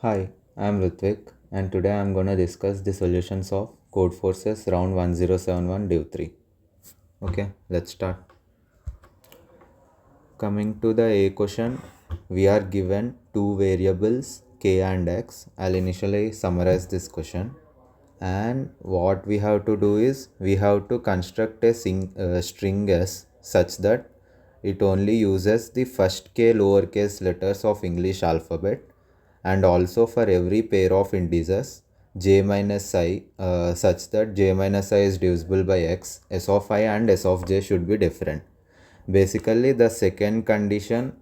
Hi, I'm Ritvik, and today I'm going to discuss the solutions of Codeforces Round 1071 Div 3. Okay, let's start. Coming to the A question, we are given two variables k and x. I'll initially summarize this question. And what we have to do is we have to construct a string s such that it only uses the first k lowercase letters of English alphabet, and also for every pair of integers j minus I, such that j minus I is divisible by x, s of I and s of j should be different. Basically the second condition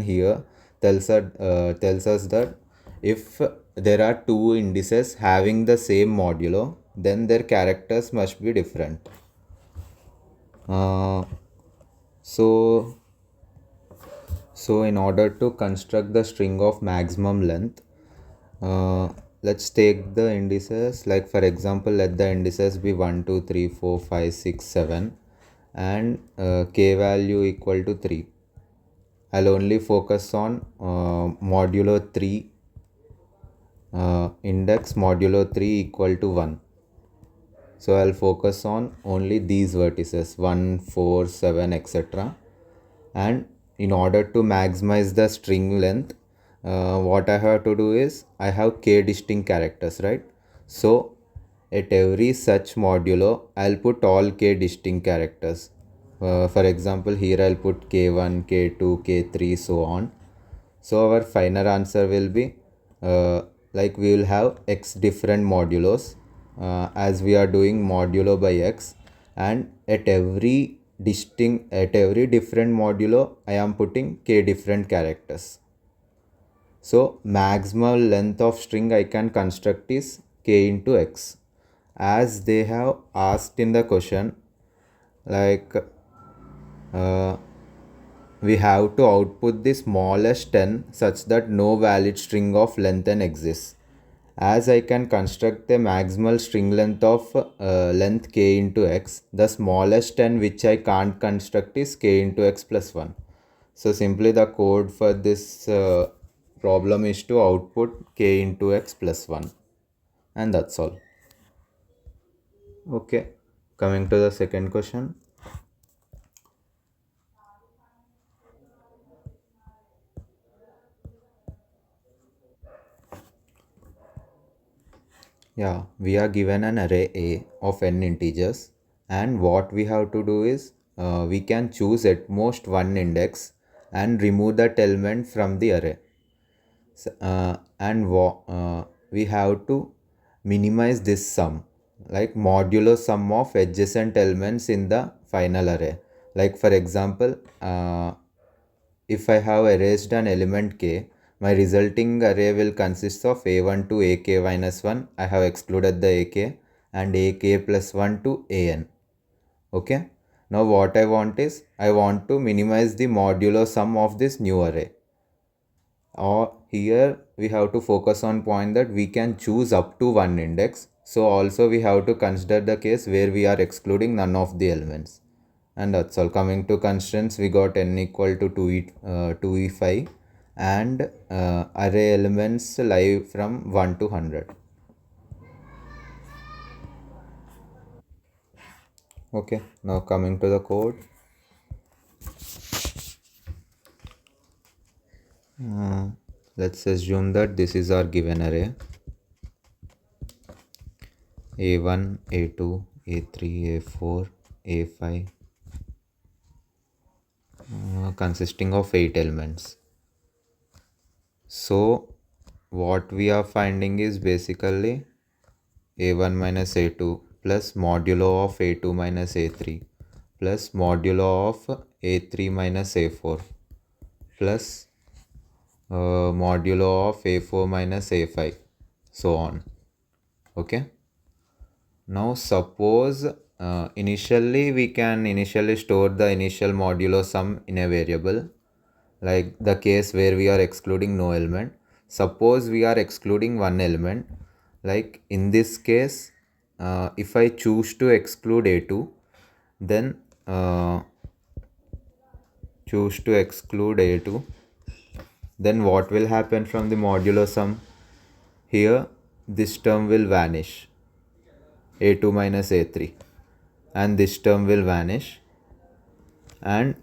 here tells us that if there are two indices having the same modulo, then their characters must be different. uh, so so in order to construct the string of maximum length, uh, let's take the indices. Like for example, let the indices be 1 2 3 4 5 6 7 and k value equal to 3. I'll only focus on modulo 3, index modulo 3 equal to 1. So I'll focus on only these vertices 1, 4, 7, etc. And in order to maximize the string length, what I have to do is I have k distinct characters, right? So at every such modulo, I'll put all k distinct characters. For example, here I'll put k1, k2, k3, so on. So our final answer will be like we will have x different modulos, as we are doing modulo by x, and at every different modulo I am putting k different characters. So maximal length of string I can construct is k into x, as they have asked in the question. Like uh, we have to output the smallest 10 such that no valid string of length n exists. As I can construct the maximal string length of length k into x, the smallest 10 which I can't construct is k into x plus 1. So simply the code for this problem is to output k into x plus 1, and that's all. Okay, coming to the second question. Yeah, we are given an array A of n integers, and what we have to do is we can choose at most one index and remove that element from the array. We have to minimize this sum, like modulo sum of adjacent elements in the final array. Like for example, if I have erased an element k, my resulting array will consist of a1 to ak minus 1. I have excluded the ak, and ak plus 1 to an. Okay. Now what I want is I want to minimize the modulo sum of this new array. Or here we have to focus on point that we can choose up to one index. So also we have to consider the case where we are excluding none of the elements. And that's all. Coming to constraints, we got n equal to 2e5, and array elements lie from 1 to 100. Okay, now coming to the code. Let's assume that this is our given array: a1, a2, a3, a4, a5, consisting of 8 elements. So what we are finding is basically a1 minus a2 plus modulo of a2 minus a3 plus modulo of a3 minus a4 plus modulo of a4 minus a5, so on. Okay. Now suppose initially we can initially store the initial modulo sum in a variable, like the case where we are excluding no element. Suppose we are excluding one element, like in this case, if I choose to exclude a2, then choose to exclude a2, then what will happen from the modulo sum? Here this term will vanish, a2 minus a3, and this term will vanish, and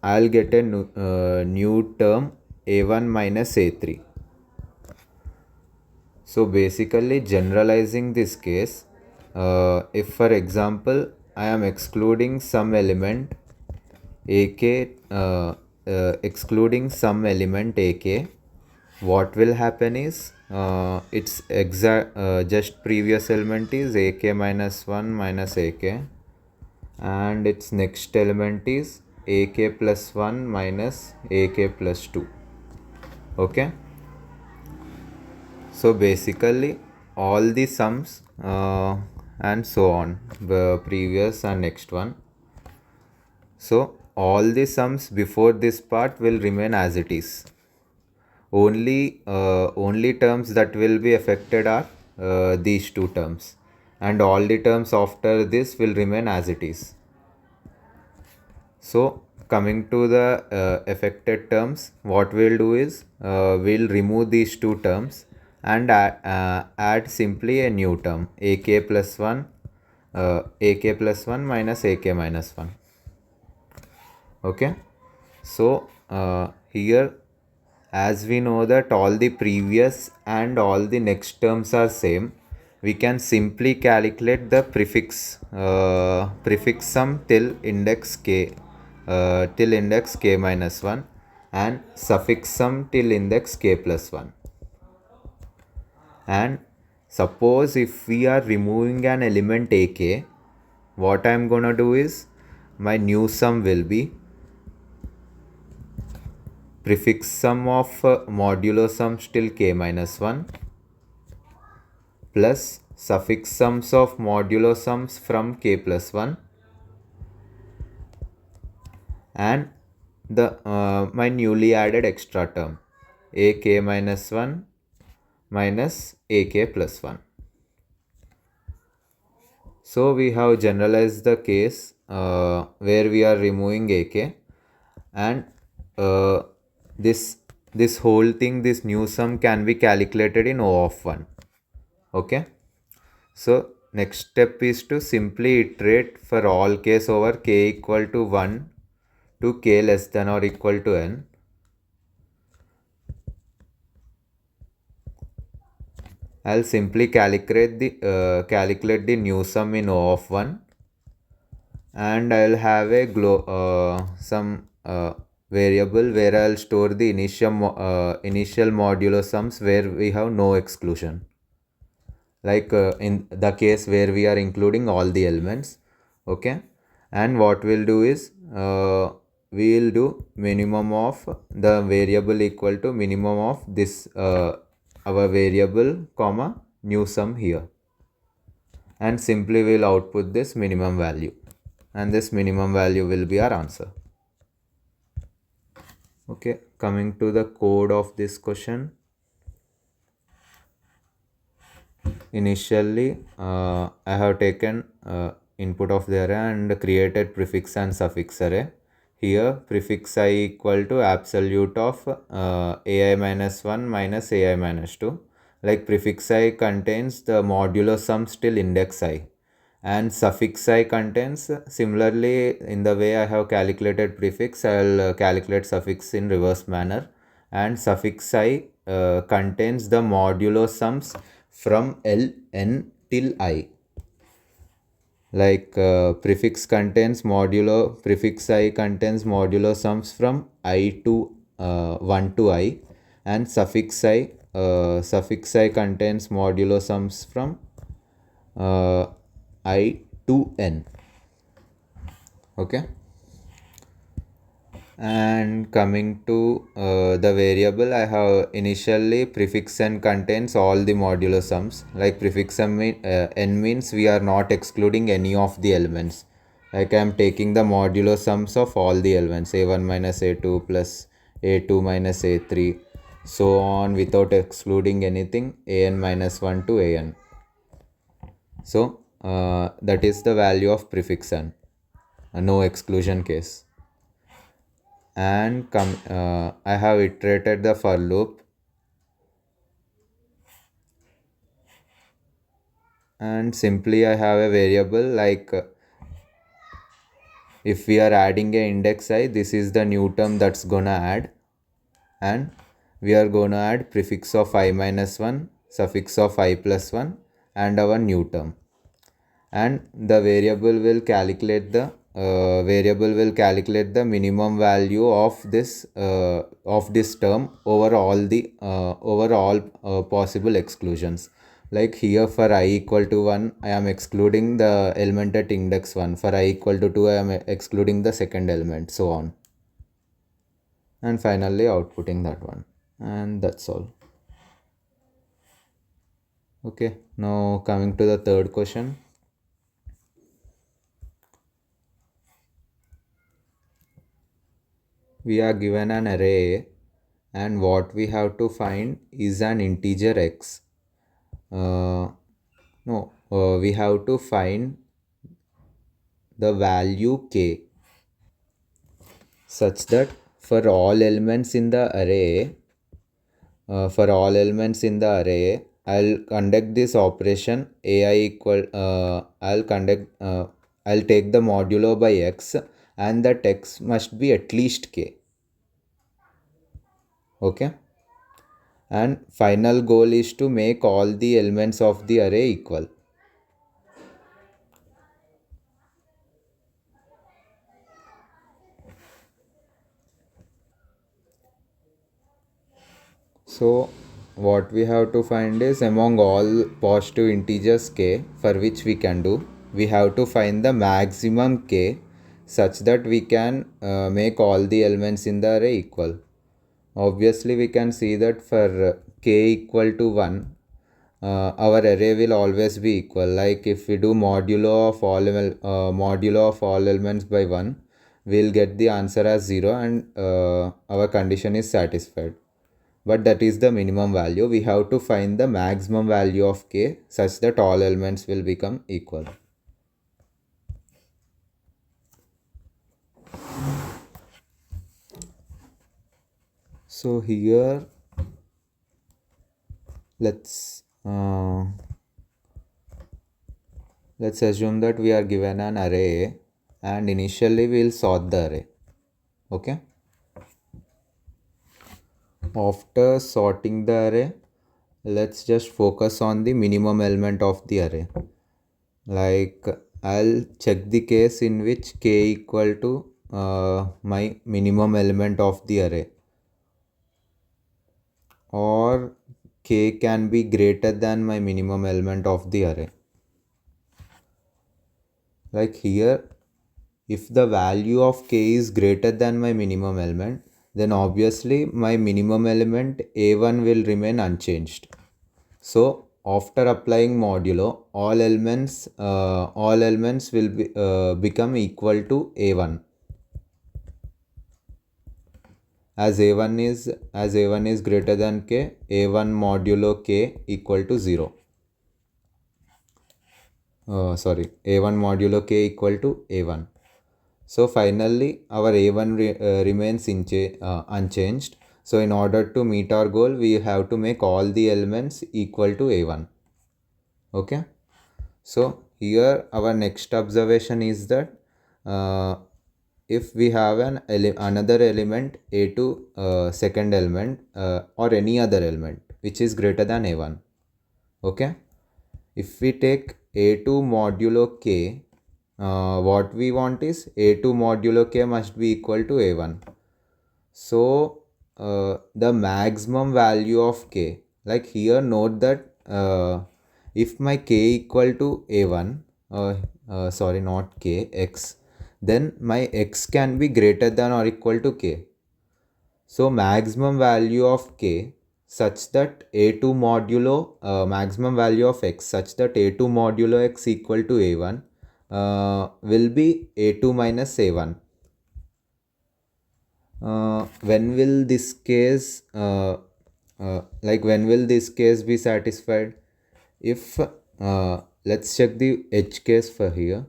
I'll get a new term a1 minus a3. So basically generalizing this case, if for example I am excluding some element ak, excluding some element ak, what will happen is its exact just previous element is ak minus 1 minus ak, and its next element is ak plus 1 minus ak plus 2. Okay, so basically all the sums and so on, the previous and next one. So all the sums before this part will remain as it is. Only terms that will be affected are these two terms, and all the terms after this will remain as it is. So coming to the affected terms, what we'll do is we'll remove these two terms and add simply a new term ak plus 1 minus ak minus 1. Okay, so here, as we know that all the previous and all the next terms are same, we can simply calculate the prefix sum till index k minus 1, and suffix sum till index k plus 1. And suppose if we are removing an element ak, what I am gonna do is my new sum will be prefix sum of modulo sums till k minus 1 plus suffix sums of modulo sums from k plus 1, and the my newly added extra term ak minus 1 minus ak plus 1. So we have generalized the case where we are removing ak, and this whole thing, this new sum can be calculated in O of 1. Okay, so next step is to simply iterate for all case over k equal to 1 to k less than or equal to n. I'll simply calculate the new sum in O of 1, and I'll have a some variable where I'll store the initial modulo sums where we have no exclusion, like in the case where we are including all the elements. Okay, and what we'll do is we will do minimum of the variable equal to minimum of this our variable comma new sum here, and simply we'll output this minimum value, and this minimum value will be our answer. Okay, coming to the code of this question. Initially I have taken input of the array and created prefix and suffix array. Here prefix I equal to absolute of ai minus 1 minus ai minus 2. Like prefix I contains the modulo sums till index I, and suffix I contains, similarly in the way I have calculated prefix, I will calculate suffix in reverse manner, and suffix I contains the modulo sums from Ln till I. Like prefix I contains modulo sums from I to 1 to I, and suffix I contains modulo sums from I to n. Okay, and coming to the variable, I have initially prefix n contains all the modulo sums. Like prefix n means we are not excluding any of the elements. Like I am taking the modulo sums of all the elements, a1 minus a2 plus a2 minus a3, so on, without excluding anything, an minus 1 to an. So that is the value of prefix n, no exclusion case. and I have iterated the for loop, and simply I have a variable like if we are adding a index I, this is the new term that's gonna add, and we are gonna add prefix of I minus 1, suffix of I plus 1, and our new term, and the variable will calculate the minimum value of this term over all possible exclusions. Like here for I equal to 1 I am excluding the element at index 1, for I equal to 2 I am excluding the second element, so on, and finally outputting that one, and that's all. Okay, now coming to the third question. We are given an array and what we have to find is an integer x. We have to find the value k such that for all elements in the array, I'll conduct this operation ai equal. I'll take the modulo by x, and that x must be at least k. Okay. And final goal is to make all the elements of the array equal. So what we have to find is among all positive integers k for which we can do, we have to find the maximum k such that we can make all the elements in the array equal. Obviously we can see that for k equal to 1, our array will always be equal. Like if we do modulo of all elements by 1, we'll get the answer as 0, and our condition is satisfied. But that is the minimum value. We have to find the maximum value of k such that all elements will become equal. So here let's assume that we are given an array and initially we'll sort the array. Okay. After sorting the array, let's just focus on the minimum element of the array. Like I'll check the case in which k equal to my minimum element of the array, or k can be greater than my minimum element of the array. Like here, if the value of k is greater than my minimum element, then obviously my minimum element a1 will remain unchanged. So after applying modulo, all elements will become equal to a1, as a1 is greater than k, a1 modulo k equal to 0. A1 modulo k equal to a1. So finally our a1 remains unchanged. So in order to meet our goal, we have to make all the elements equal to a1. Okay. So here our next observation is that if we have another element a2, second element, or any other element which is greater than a1. Okay. If we take a2 modulo k, what we want is a2 modulo k must be equal to a1. So the maximum value of k, like here note that if my k equal to a1, not k, x, then my x can be greater than or equal to k. So maximum value of k such that a2 modulo maximum value of x such that a2 modulo x equal to a1 will be a2 minus a1. When will this case be satisfied? If let's check the edge case for here.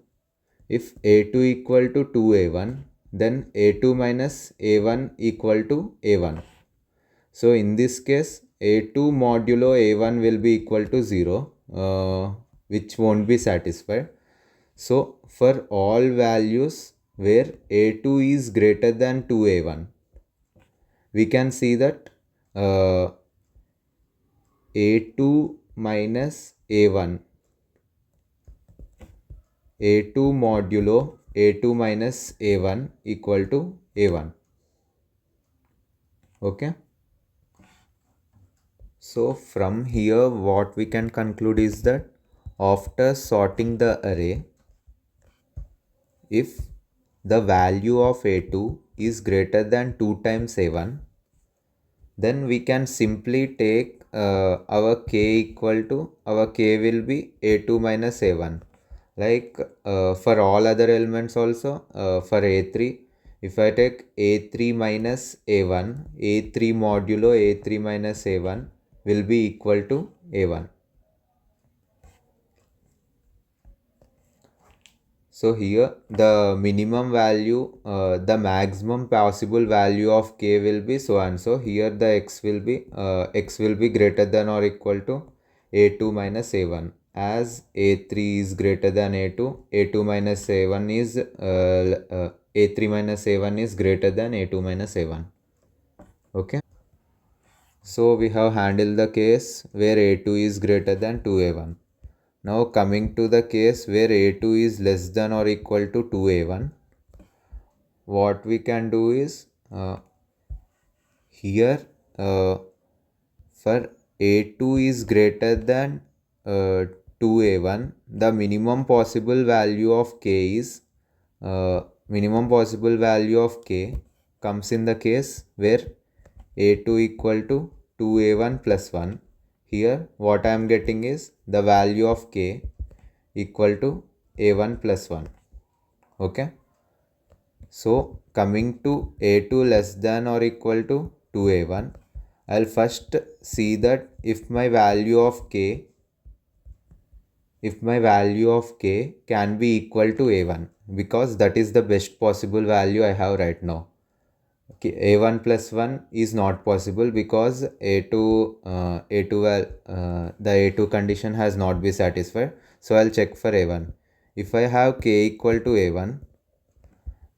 If a2 equal to 2a1, then a2 minus a1 equal to a1. So in this case a2 modulo a1 will be equal to 0, which won't be satisfied. So for all values where a2 is greater than 2a1, we can see that a2 minus a1, a2 modulo a2 minus a1 equal to a1. Okay. So from here what we can conclude is that after sorting the array, if the value of a2 is greater than 2 times a1, then we can simply take our k equal to, our k will be a2 minus a1. Like for all other elements also, for a3, if I take a3 minus a1, a3 modulo a3 minus a1 will be equal to a1. So here the minimum value, the maximum possible value of k will be so and so. Here the x will be greater than or equal to a2 minus a1. As a3 is greater than a2, a2 minus a1 is a3 minus a1 is greater than a2 minus a1. Okay. So we have handled the case where a2 is greater than 2a1. Now coming to the case where a2 is less than or equal to 2a1, what we can do is here for a2 is greater than 2a1, the minimum possible value of k is minimum possible value of k comes in the case where a2 equal to 2a1 plus 1. Here what I am getting is the value of k equal to a1 plus 1. Okay. So coming to a2 less than or equal to 2a1, I'll first see that if my value of k can be equal to a1, because that is the best possible value I have right now. Okay, a1 plus 1 is not possible because the a2 condition has not been satisfied. So I'll check for a1. If I have k equal to a1,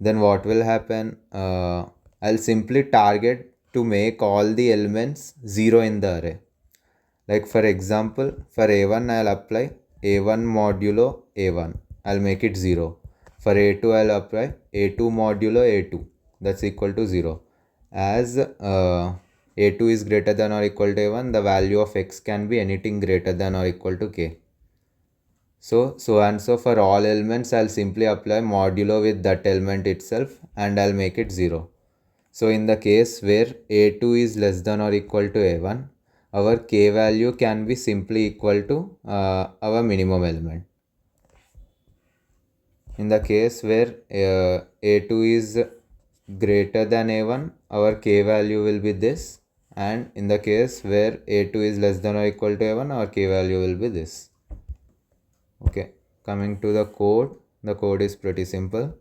then what will happen? I'll simply target to make all the elements 0 in the array. Like for example, for a1 I'll apply a1 modulo a1. I'll make it 0. For a2 I'll apply a2 modulo a2. That's equal to 0. As a2 is greater than or equal to a1, the value of x can be anything greater than or equal to k. So and so for all elements, I'll simply apply modulo with that element itself and I'll make it 0. So in the case where a2 is less than or equal to a1, our k value can be simply equal to our minimum element. In the case where a2 is greater than a1, our k value will be this, and in the case where a2 is less than or equal to a1, our k value will be this. Okay, coming to the code is pretty simple.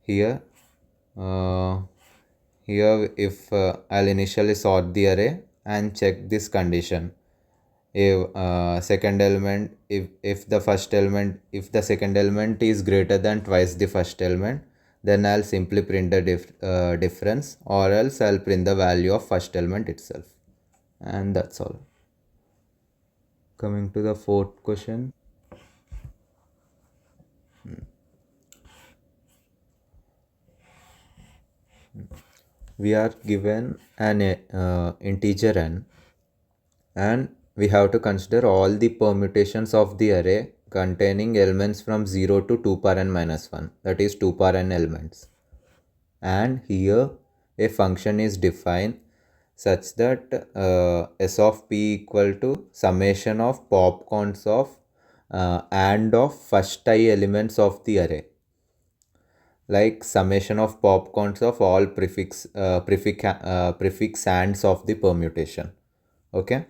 Here if I'll initially sort the array and check this condition. If second element, if the second element is greater than twice the first element, then I'll simply print the difference, or else I'll print the value of first element itself, and that's all. Coming to the fourth question. We are given an integer n, and we have to consider all the permutations of the array containing elements from 0 to 2 power n minus 1, that is 2 power n elements. And here a function is defined such that s of p equal to summation of popcorns of and of first I elements of the array, like summation of popcorns of all prefix ands of the permutation. Okay.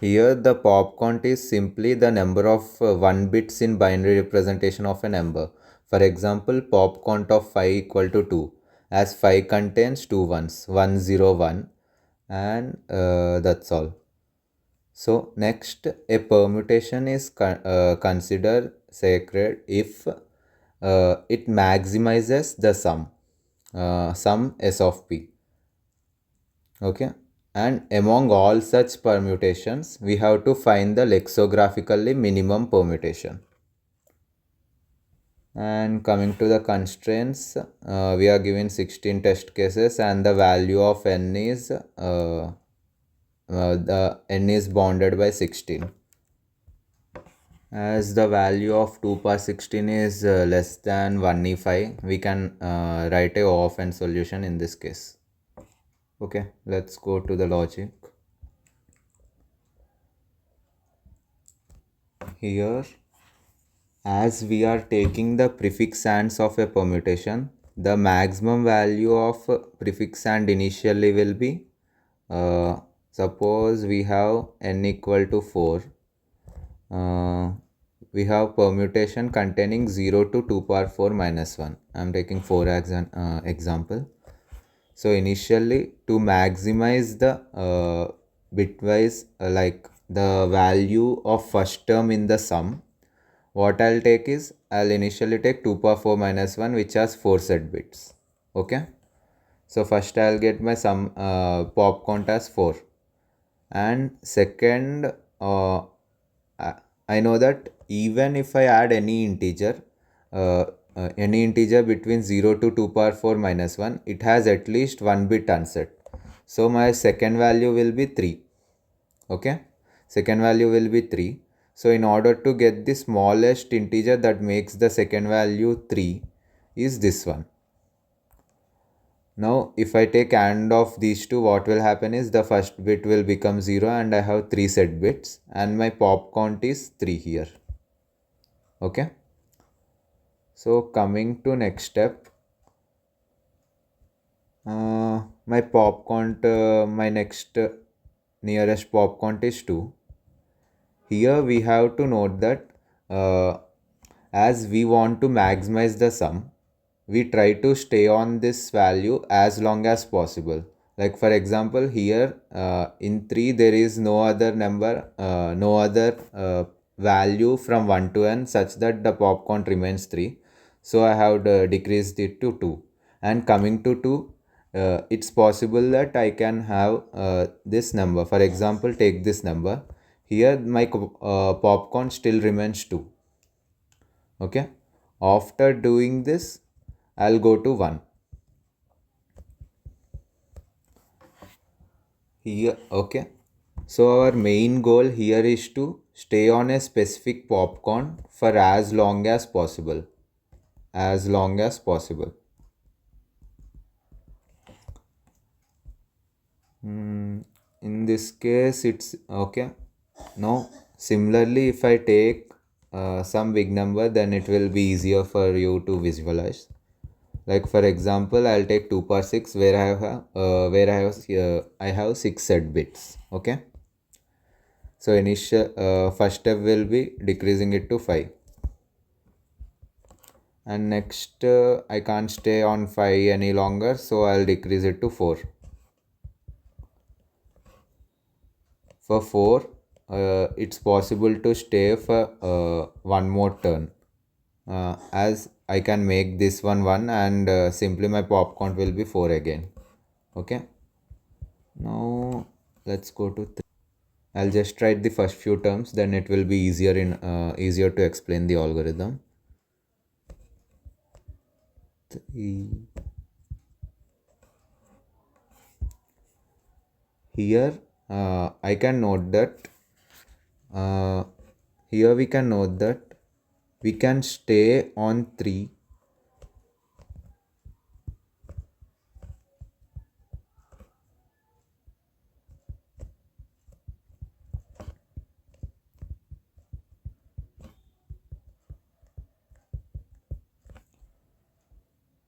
Here the pop count is simply the number of 1 bits in binary representation of a number. For example, pop count of 5 equal to 2, as 5 contains two ones, 1 0 1, and that's all. So next, a permutation is considered sacred if it maximizes the sum S of P. Okay, and among all such permutations, we have to find the lexicographically minimum permutation. And coming to the constraints, we are given 16 test cases, and the value of n is the n is bounded by 16. As the value of 2 power 16 is less than 1e5, we can write a O of n solution in this case. Okay, let's go to the logic. Here, as we are taking the prefix ands of a permutation, the maximum value of prefix and initially will be, suppose we have n equal to 4. We have permutation containing 0 to 2 power 4 minus 1. I am taking 4 as an example. So initially, to maximize the bitwise like the value of first term in the sum, what I'll take is, I'll initially take 2 power 4 minus 1, which has 4 set bits. Okay. So first I'll get my sum pop count as 4. And second, I know that even if I add any integer between 0 to 2 power 4 minus 1, it has at least 1 bit unset. So my second value will be 3. Okay, second value will be 3. So in order to get the smallest integer that makes the second value 3 is this one. Now if I take AND of these two, what will happen is the first bit will become 0 and I have 3 set bits and my pop count is 3 here. Okay. So coming to next step, my pop count, my next nearest pop count is 2. Here we have to note that as we want to maximize the sum, we try to stay on this value as long as possible. Like for example, here in 3 there is no other number, no other value from 1 to n such that the pop count remains 3. So I have decreased it to 2. And coming to 2, it's possible that I can have this number. For example, take this number. Here my pop count still remains 2. Okay. After doing this, I'll go to 1. Here, okay. So our main goal here is to stay on a specific pop count for as long as possible. As long as possible. In this case, it's okay. Now, similarly, if I take some big number, then it will be easier for you to visualize. Like for example, I'll take 2 power 6 where I have 6 set bits. Okay. So initial first step will be decreasing it to 5. And next I can't stay on 5 any longer, so I'll decrease it to 4. For 4, it's possible to stay for one more turn. As I can make this one 1 and simply my pop count will be 4 again. Okay. Now let's go to 3. I'll just write the first few terms, then it will be easier to explain the algorithm. 3. Here I can note that here we can note that we can stay on 3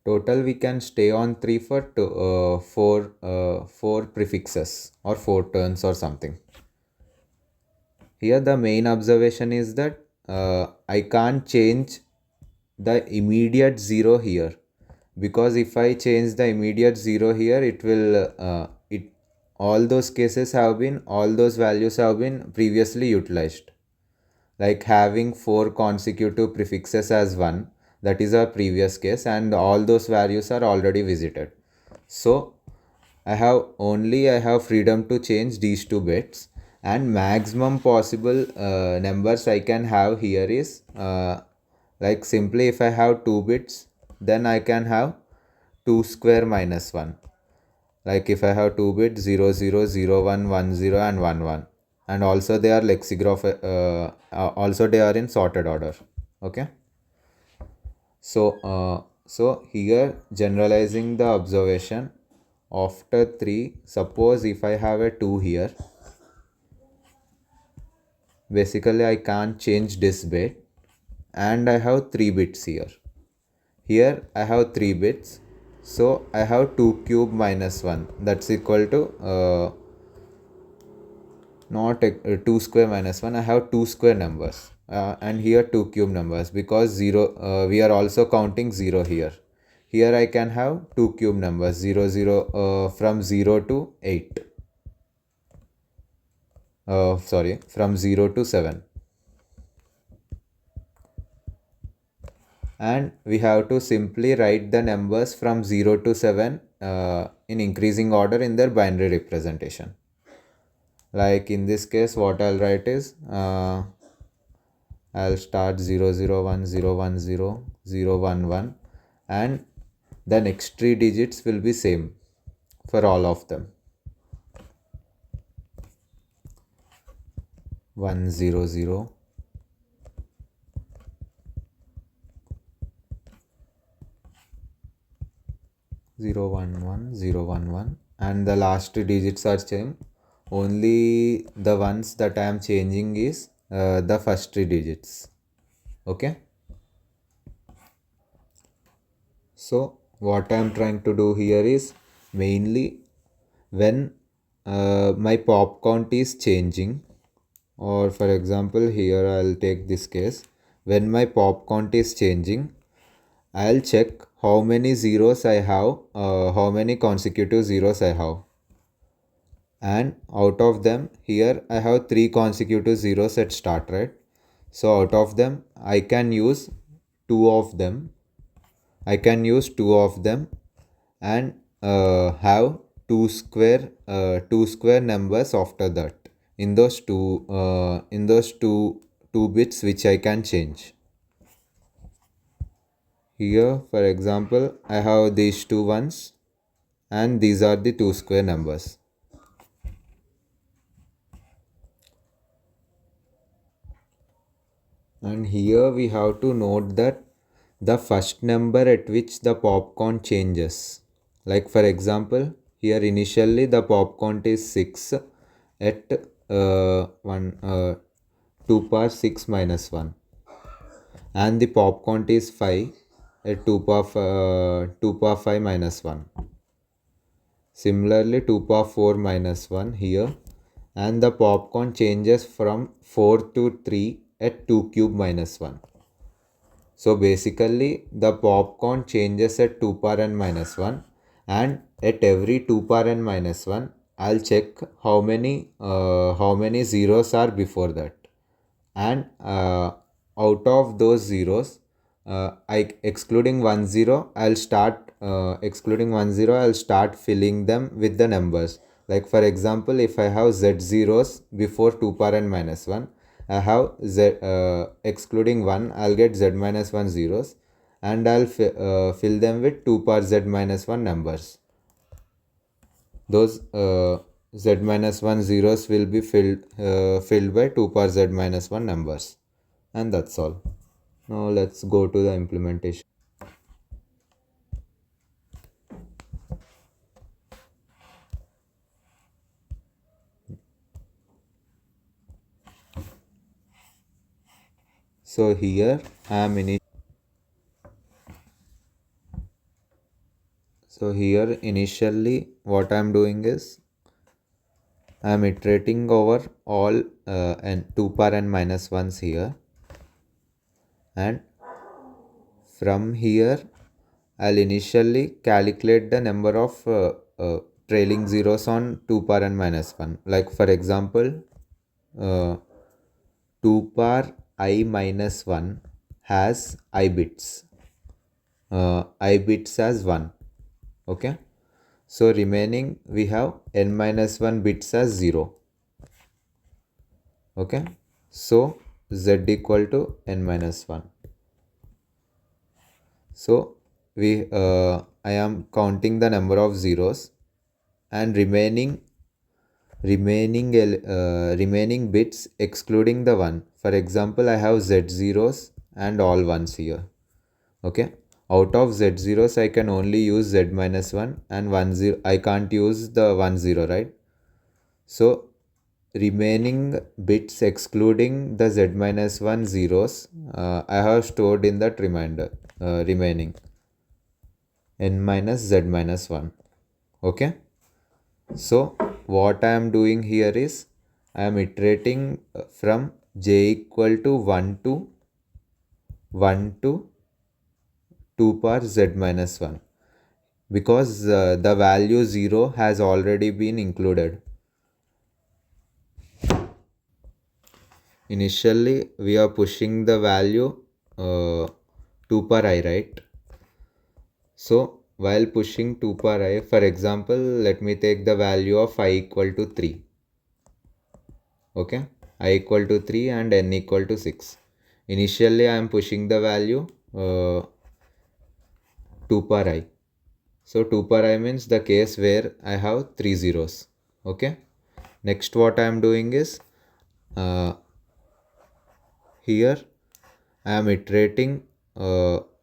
total. We can stay on 3 for 4 prefixes or 4 turns or something. Here the main observation is that I can't change the immediate 0 here, because if I change the immediate 0 here, it will all those cases have been, all those values have been previously utilized, like having 4 consecutive prefixes as 1, that is our previous case, and all those values are already visited. So I have freedom to change these 2 bits, and maximum possible numbers I can have here is like simply if I have 2 bits, then I can have 2 square minus 1. Like if I have 2 bits, 0 0 0 1 1 0 and 1 1, and also they are lexicograph also they are in sorted order. Okay, so here generalizing the observation, after 3, suppose if I have a 2 here, basically I can't change this bit, and I have 3 bits here. Here I have 3 bits, so I have 2 cube minus 1, that's equal to not 2 square minus 1. I have 2 square numbers, and here 2 cube numbers, because 0 we are also counting 0 here. Here I can have 2 cube numbers, 0 0 from 0 to 8, sorry, from 0 to 7, and we have to simply write the numbers from 0 to 7 in increasing order in their binary representation. Like in this case, what I'll write is I'll start 0 0 1 0 1 0 0 1 1, and the next 3 digits will be same for all of them. 1 0 0, 0 1 1 0 1 1, and the last 3 digits are same. Only the ones that I am changing is the first 3 digits. Okay, so what I am trying to do here is mainly when my pop count is changing, or for example here I'll take this case, when my pop count is changing, I'll check how many zeros I have, how many consecutive zeros I have, and out of them here I have 3 consecutive zeros at start, right? So out of them I can use 2 of them, and have two square numbers after that in those two bits which I can change. Here for example I have these two ones, and these are the 2 square numbers. And here we have to note that the first number at which the pop count changes. Like for example, here initially the pop count is 6 at 2 power 6 minus 1, and the pop count is 5 at 2 power 5 minus 1. Similarly 2 power 4 minus 1 here, and the pop count changes from 4 to 3 at 2 cube minus 1. So basically the pop count changes at 2 power n minus 1, and at every 2 power n minus 1 I'll check how many zeros are before that, and out of those zeros I excluding 1 0 I'll start I'll start filling them with the numbers. Like for example, if I have z zeros before 2 power n minus 1, I have z excluding 1 I'll get z minus 1 zeros, and I'll fill them with 2 power z minus 1 numbers. Those z minus 1 zeros will be filled by 2 power z minus 1 numbers, and that's all. Now let's go to the implementation. So here I am initially what I am doing is I am iterating over all and 2 power n minus 1s here, and From here, I'll initially calculate the number of trailing zeros on 2 power n minus 1. Like for example, 2 power I minus 1 has I bits. I bits as 1. Okay. So remaining we have n minus 1 bits as 0. Okay. So z equal to n minus 1. So I am counting the number of zeros, and remaining bits excluding the 1. For example, I have z zeros and all ones here. Okay. Out of z zeros, I can only use z minus 1 and 1 0. I can't use the 1 0, right? So remaining bits excluding the z minus 1 zeros, I have stored in that remaining n minus z minus 1. Okay. So what I am doing here is I am iterating from j equal to 1 to 2 power z minus 1, because the value 0 has already been included. Initially we are pushing the value 2 per I, right? So while pushing 2 per I, for example, let me take the value of I equal to 3. Okay, I equal to 3 and n equal to 6. Initially I am pushing the value 2 per I. So 2 per I means the case where I have 3 zeros. Okay. Next what I am doing is here I am iterating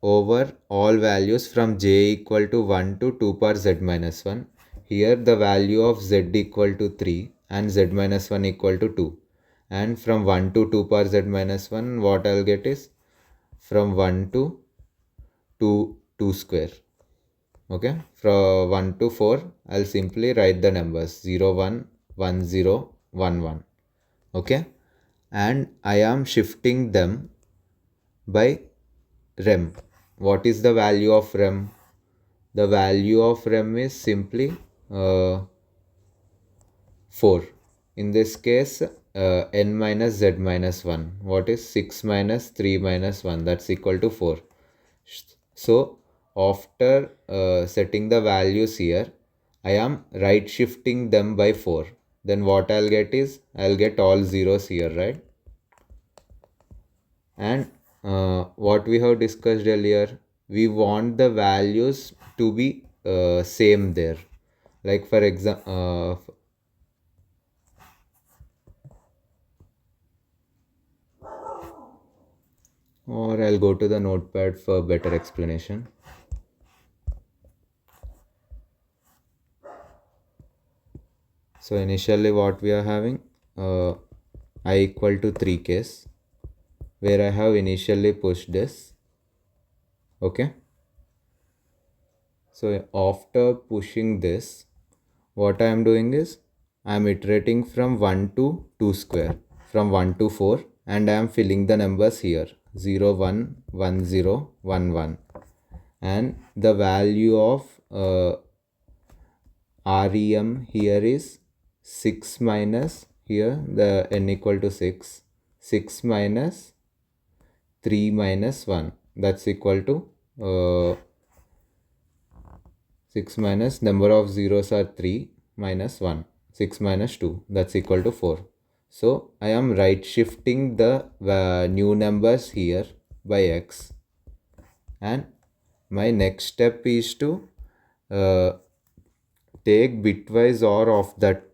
over all values from j equal to 1 to 2 power z minus 1. Here the value of z equal to 3 and z minus 1 equal to 2. And from 1 to 2 power z minus 1, what I'll get is from 1 to 2 square. Okay, from 1 to 4, I'll simply write the numbers 0, 1, 1, 0, 1, 1. Okay, and I am shifting them by rem. What is the value of rem? The value of rem is simply 4. In this case, n minus z minus 1. What is 6 minus 3 minus 1? That's equal to 4. So after setting the values here, I am right shifting them by 4. Then what I'll get is, I'll get all zeros here, right? And what we have discussed earlier, we want the values to be same there. Like for example, or I'll go to the notepad for better explanation. So initially what we are having, I equal to 3 case, where I have initially pushed this. Okay. So after pushing this, what I am doing is I am iterating from 1 to 2 square, from 1 to 4, and I am filling the numbers here 0, 1, 1, 0, 1, 1. And the value of REM here is 6 minus, here the n equal to 6, 6 minus 3 minus 1, that's equal to 6 minus number of zeros are 3 minus 1, 6 minus 2, that's equal to 4. So I am right shifting the new numbers here by x, and my next step is to take bitwise OR of that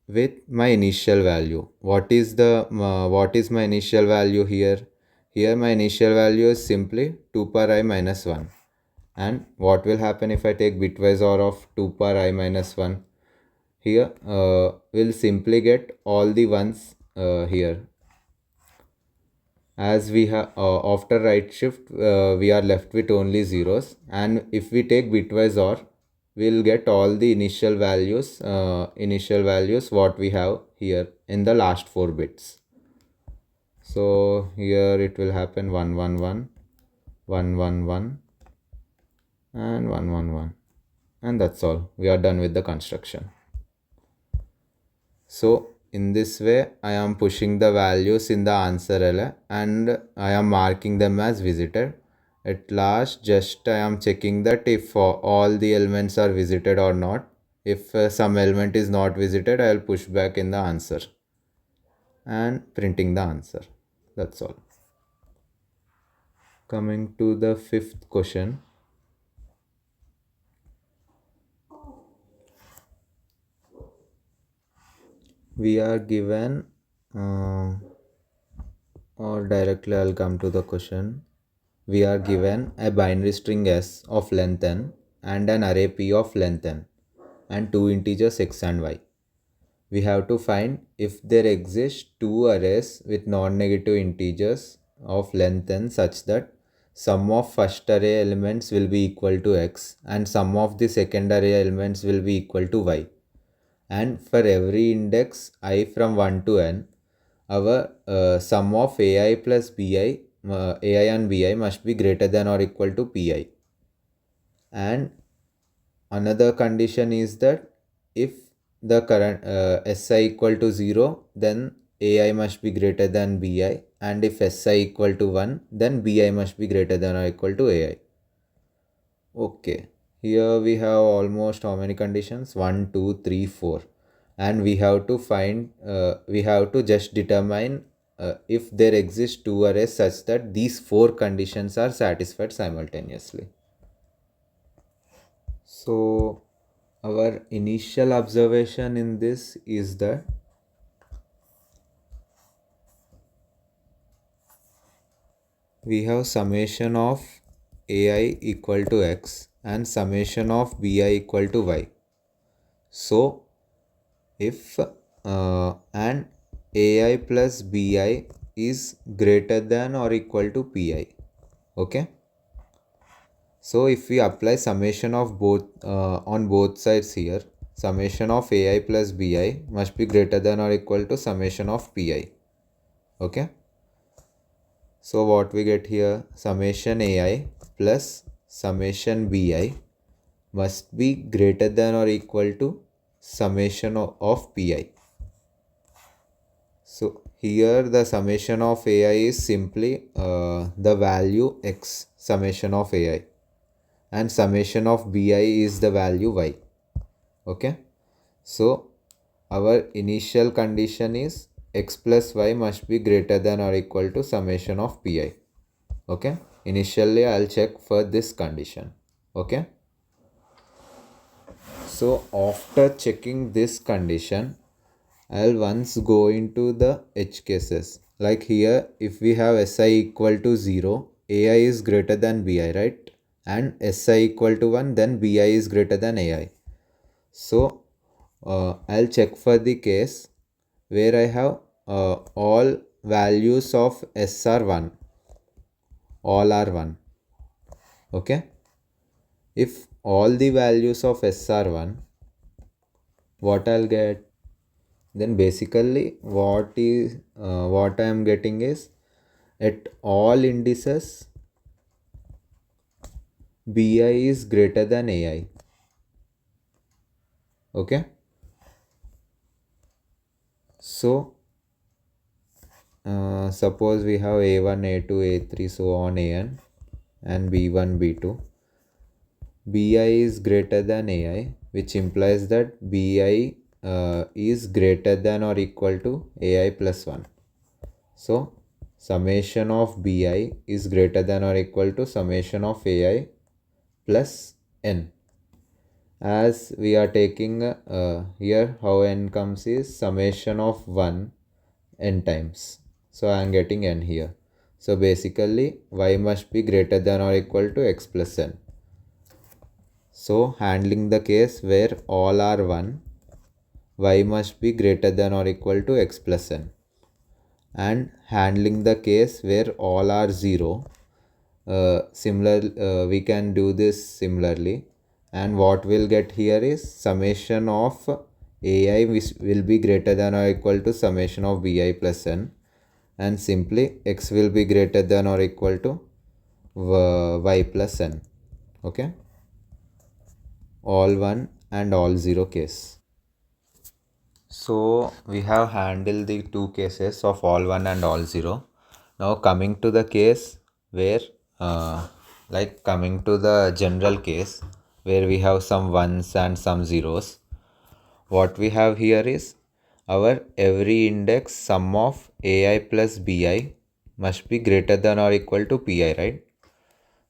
with my initial value. What is my initial value here? Here my initial value is simply 2 per I minus 1. And what will happen if I take bitwise OR of 2 per I minus 1? Here we'll simply get all the ones here. As we have after right shift, we are left with only zeros, and if we take bitwise OR, we'll get all the initial values what we have here in the last 4 bits. So here it will happen 1 1 1 1 1 1 and 1 1 1, and that's all. We are done with the construction. So in this way I am pushing the values in the answer array and I am marking them as visited. At last just I am checking that if all the elements are visited or not. If some element is not visited, I will push back in the answer and printing the answer. That's all. Coming to the fifth question. We are given or directly I'll come to the question. We are given a binary string s of length n and an array p of length n and two integers x and y. We have to find if there exist two arrays with non-negative integers of length n such that sum of first array elements will be equal to x and sum of the second array elements will be equal to y. And for every index I from 1 to n, our sum of ai plus bi, ai and bi must be greater than or equal to pi. And another condition is that if the current si equal to 0, then ai must be greater than bi, and if si equal to 1, then bi must be greater than or equal to ai. Okay, here we have almost how many conditions? 1 2 3 4, and we have to find we have to just determine if there exist two arrays such that these four conditions are satisfied simultaneously. So our initial observation in this is that we have summation of ai equal to x and summation of bi equal to y. So if and ai plus bi is greater than or equal to pi. Okay, so if we apply summation of both on both sides here, summation of ai plus bi must be greater than or equal to summation of pi. Okay, so what we get here, summation ai plus summation bi must be greater than or equal to summation of pi. So here the summation of ai is simply the value x summation of ai, and summation of bi is the value y. Okay, so our initial condition is x plus y must be greater than or equal to summation of pi. Okay, initially I'll check for this condition. Okay, so after checking this condition, I'll once go into the edge cases. Like here, if we have si equal to 0, ai is greater than bi, right? And si equal to 1, then bi is greater than ai. So I'll check for the case where I have all values of s are 1. All are 1. Okay. If all the values of s are 1, what I'll get? Then basically what I am getting is at all indices bi is greater than ai. Okay, so suppose we have a1 a2 a3 so on an and b1 b2, bi is greater than ai, which implies that bi is greater than or equal to ai plus 1. So summation of bi is greater than or equal to summation of ai plus n. As we are taking here how n comes is summation of 1 n times. So I am getting n here. So basically y must be greater than or equal to x plus n. So handling the case where all are 1, y must be greater than or equal to x plus n. And handling the case where all are 0, we can do this similarly, and what we'll get here is summation of ai will be greater than or equal to summation of bi plus n, and simply x will be greater than or equal to y plus n. Okay, all 1 and all 0 case. So we have handled the two cases of all 1 and all 0. Now coming to the case where coming to the general case where we have some ones and some zeros. What we have here is our every index sum of ai plus bi must be greater than or equal to pi, right?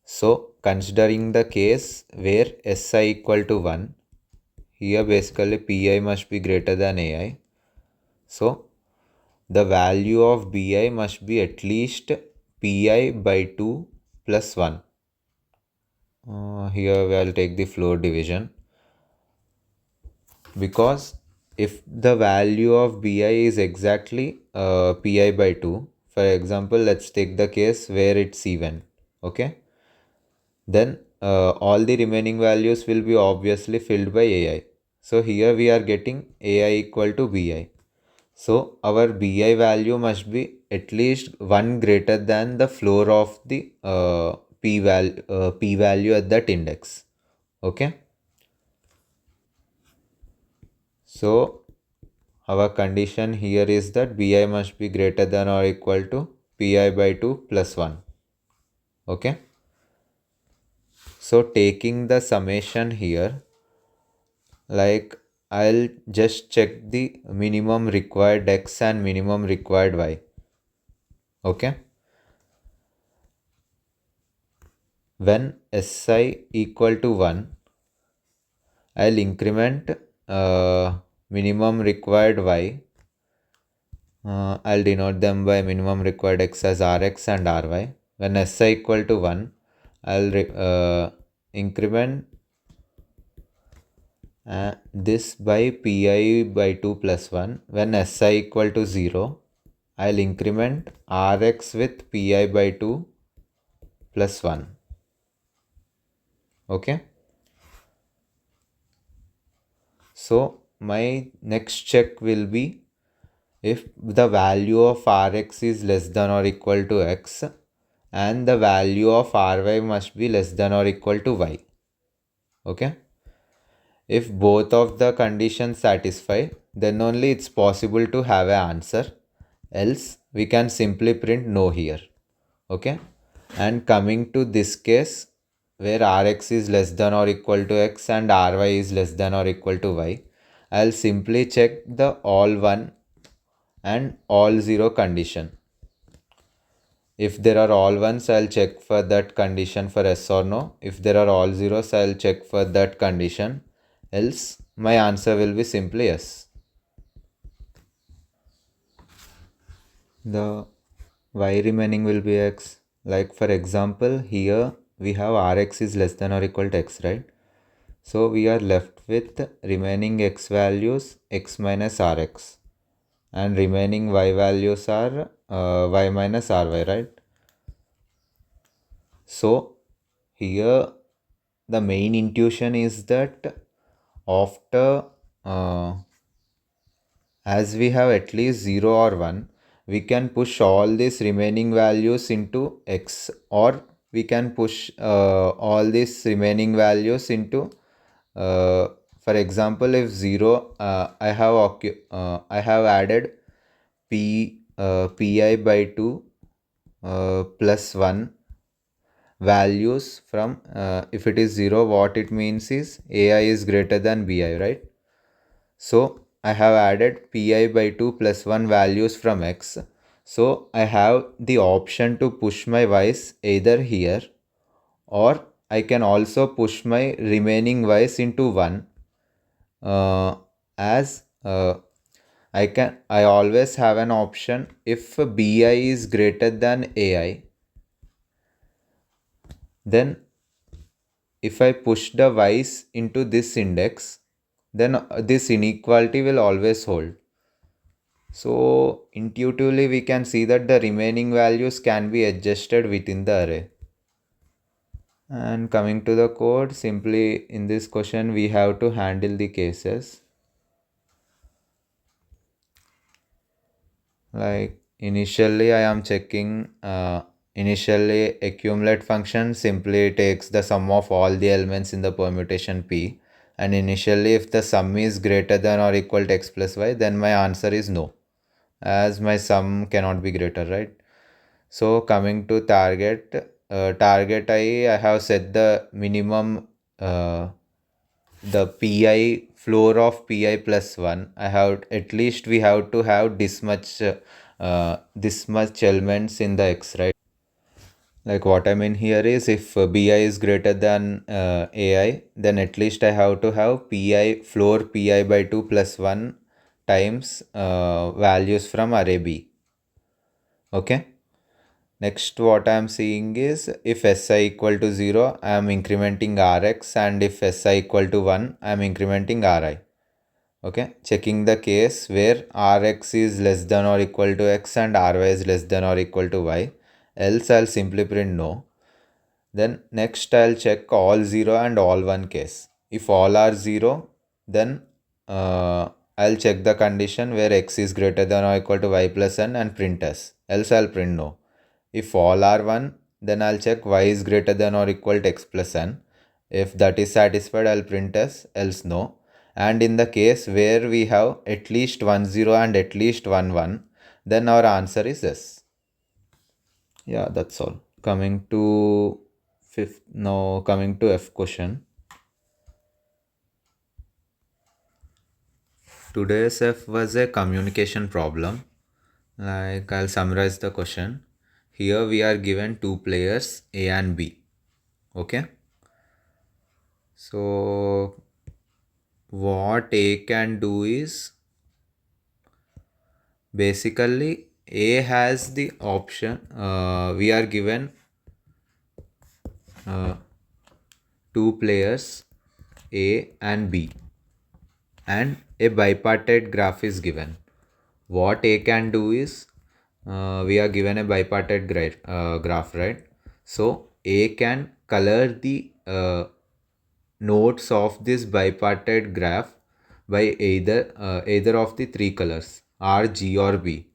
So considering the case where si equal to 1, here basically pi must be greater than ai. So the value of bi must be at least pi by 2 plus 1. Here we will take the floor division, because if the value of bi is exactly pi by 2, for example, let's take the case where it's even, okay, then all the remaining values will be obviously filled by ai. So here we are getting ai equal to bi. So our bi value must be at least 1 greater than the floor of the p value at that index. Okay. So our condition here is that bi must be greater than or equal to pi by 2 plus 1. Okay. So taking the summation here, like I'll just check the minimum required x and minimum required y. Okay. When si equal to 1, I'll increment minimum required y. I'll denote them by minimum required x as rx and ry. When si equal to 1, I'll increment this by pi by 2 plus 1. When si equal to 0, I'll increment rx with pi by 2 plus 1. Okay. So my next check will be if the value of rx is less than or equal to x and the value of ry must be less than or equal to y. Okay. If both of the conditions satisfy, then only it's possible to have an answer. Else we can simply print no here. Okay. And coming to this case where rx is less than or equal to x and ry is less than or equal to y, I'll simply check the all 1 and all 0 condition. If there are all ones, I'll check for that condition for yes or no. If there are all zeros, I'll check for that condition. Else, my answer will be simply yes. The y remaining will be x. Like for example, here we have rx is less than or equal to x, right? So we are left with remaining x values x minus rx. And remaining y values are y minus ry, right? So here the main intuition is that after as we have at least 0 or 1, we can push all these remaining values into x, or we can push all these remaining values into for example, if 0 I have added pi by 2 plus 1 values from if it is 0, what it means is ai is greater than bi, right? So I have added pi by 2 plus 1 values from x. So I have the option to push my y's either here, or I can also push my remaining y's into 1 as I always have an option. If bi is greater than ai, then if I push the y's into this index, then this inequality will always hold. So intuitively we can see that the remaining values can be adjusted within the array. And coming to the code, simply in this question we have to handle the cases. Like initially I am checking initially accumulate function simply takes the sum of all the elements in the permutation P, and initially if the sum is greater than or equal to x plus y, then my answer is no, as my sum cannot be greater, right? So coming to target I have set the minimum, the pi floor of pi plus 1. I have, at least we have to have this much elements in the x, right? Like what I mean here is, if bi is greater than ai, then at least I have to have pi floor pi by 2 plus 1 times values from array b. Okay. Next, what I am seeing is, if si equal to 0, I am incrementing rx, and if si equal to 1, I am incrementing ri. Okay, checking the case where rx is less than or equal to x and ry is less than or equal to y, else I'll simply print no. Then next I'll check all 0 and all 1 case. If all are 0, then I'll check the condition where x is greater than or equal to y plus n and print s, else I'll print no. If all are 1, then I'll check y is greater than or equal to x plus n. If that is satisfied, I'll print s, else no. And in the case where we have at least 1 0 and at least 1 1, then our answer is yes. Yeah, that's all. Coming to F question. Today's F was a communication problem. Like, I'll summarize the question. Here we are given two players, A and B. Okay. So what A can do is, basically A has the option, we are given two players A and B, and a bipartite graph is given. What A can do is, we are given a bipartite graph, right? So A can color the nodes of this bipartite graph by either of the three colors, R, G or B.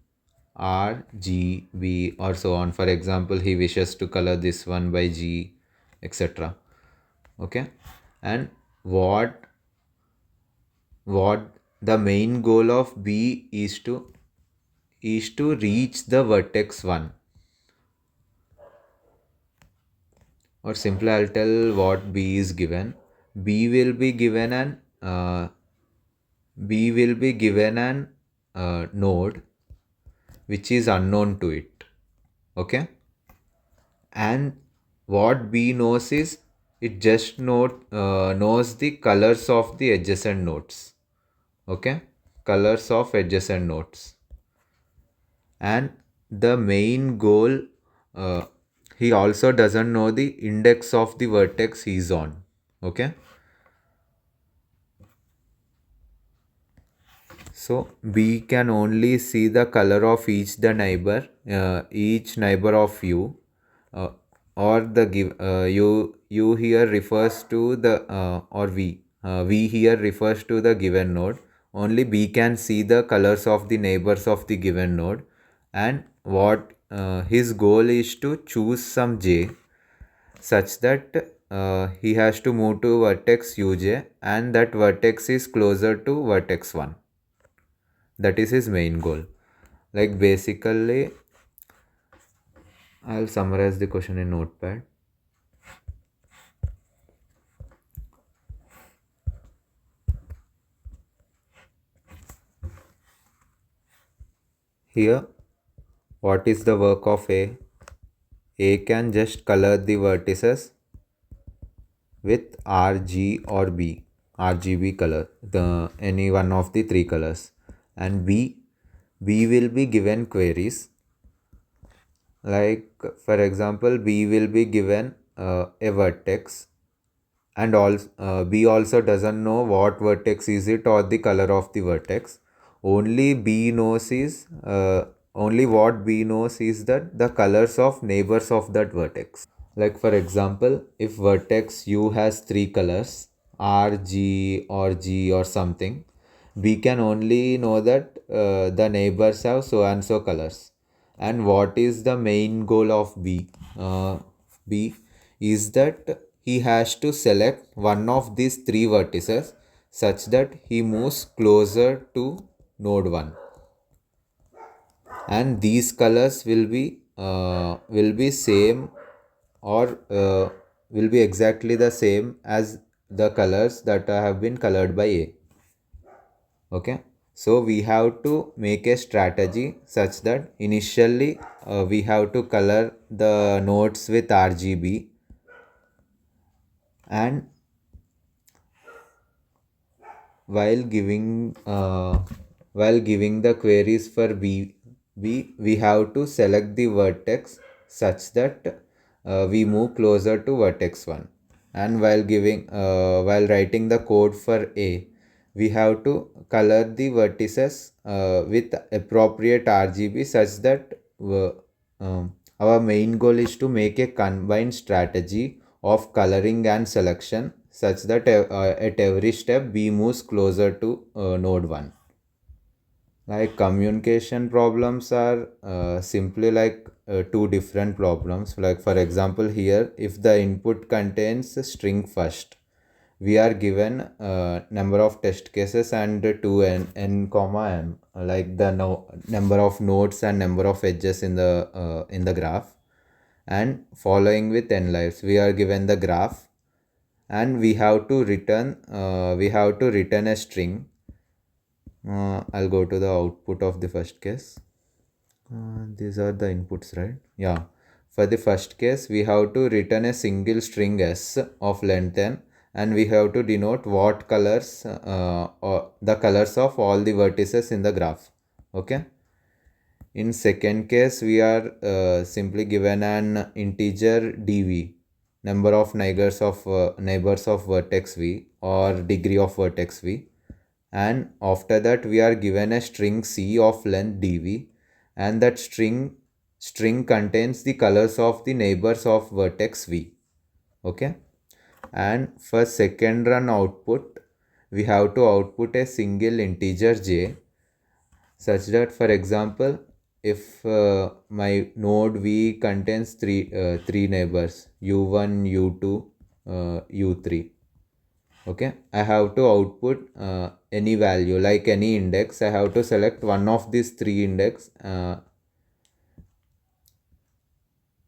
R, G, B or so on. For example, he wishes to color this one by G, etc. Okay. And what the main goal of B is to reach the vertex 1, or simply I'll tell what B is given. B will be given an node which is unknown to it. Okay. And what B knows is, it just knows the colors of the adjacent nodes. Okay, colors of adjacent nodes. And the main goal, he also doesn't know the index of the vertex he's on. Okay. So B can only see the color of each neighbor of U, or the U here refers to the or V here refers to the given node. Only B can see the colors of the neighbors of the given node, and what his goal is to choose some J such that he has to move to vertex Uj, and that vertex is closer to vertex 1. That is his main goal. Like, basically, I'll summarize the question in Notepad. Here, what is the work of A? A can just color the vertices with RG or B, RGB color, any one of the three colors. And B will be given queries. Like, for example, B will be given a vertex, and B also doesn't know what vertex is it or the color of the vertex. Only what B knows is that the colors of neighbors of that vertex. Like, for example, if vertex U has three colors, R, G or G or something, B can only know that the neighbors have so and so colors. And what is the main goal of B? B is that he has to select one of these three vertices such that he moves closer to node 1, and these colors will be same, or will be exactly the same as the colors that have been colored by A. Okay, so we have to make a strategy such that initially we have to color the nodes with RGB, and while giving uh, while giving the queries for we have to select the vertex such that we move closer to vertex 1. And while writing the code for A, we have to color the vertices with appropriate RGB such that our main goal is to make a combined strategy of coloring and selection such that at every step we moves closer to node 1. Like communication problems are simply like two different problems. Like for example, here if the input contains a string first, we are given number of test cases and 2 n comma m, like the number of nodes and number of edges in the graph, and following with n lives we are given the graph, and we have to return a string. I'll go to the output of the first case. These are the inputs, right? Yeah. For the first case, we have to return a single string s of length n, and we have to denote what colors, or the colors of all the vertices in the graph. Okay. In second case, we are simply given an integer dv, number of neighbors of vertex v, or degree of vertex v, and after that we are given a string c of length dv, and that string contains the colors of the neighbors of vertex v. Okay, and for second run output, we have to output a single integer j, such that for example, if my node v contains three neighbors u1, u2, u3. Okay, I have to output any value, like any index. I have to select one of these three index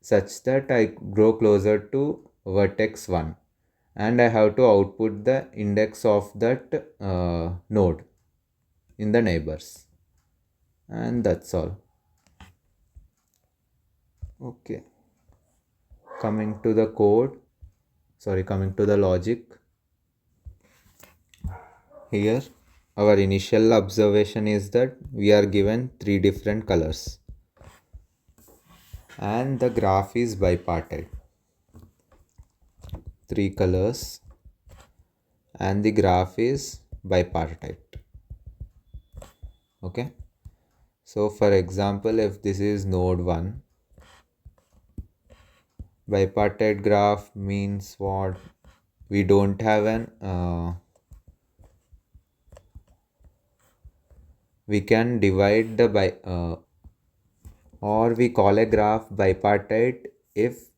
such that I grow closer to vertex 1, and I have to output the index of that node in the neighbors, and that's all. Okay, coming to the coming to the logic. Here our initial observation is that we are given three different colors and the graph is bipartite. Three colors and the graph is bipartite. Okay, so for example, if this is node 1, bipartite graph means what? We don't have an we can divide the or we call a graph bipartite if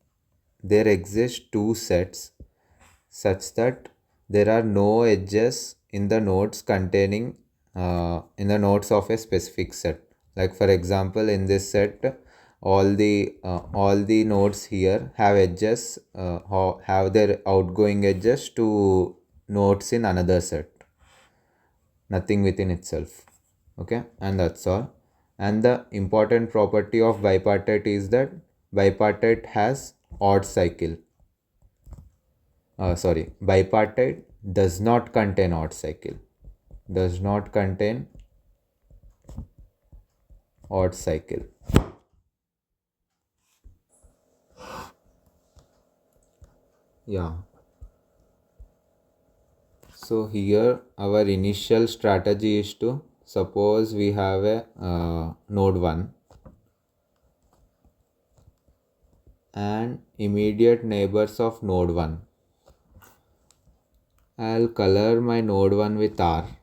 there exist two sets such that there are no edges in the nodes containing in the nodes of a specific set. Like for example, in this set, all the nodes here have edges, have their outgoing edges to nodes in another set, nothing within itself. Okay, and that's all. And the important property of bipartite is that bipartite has odd cycle. Bipartite does not contain odd cycle. Does not contain odd cycle. Yeah. So here our initial strategy is to suppose we have a node 1 and immediate neighbors of node 1. I'll color my node 1 with R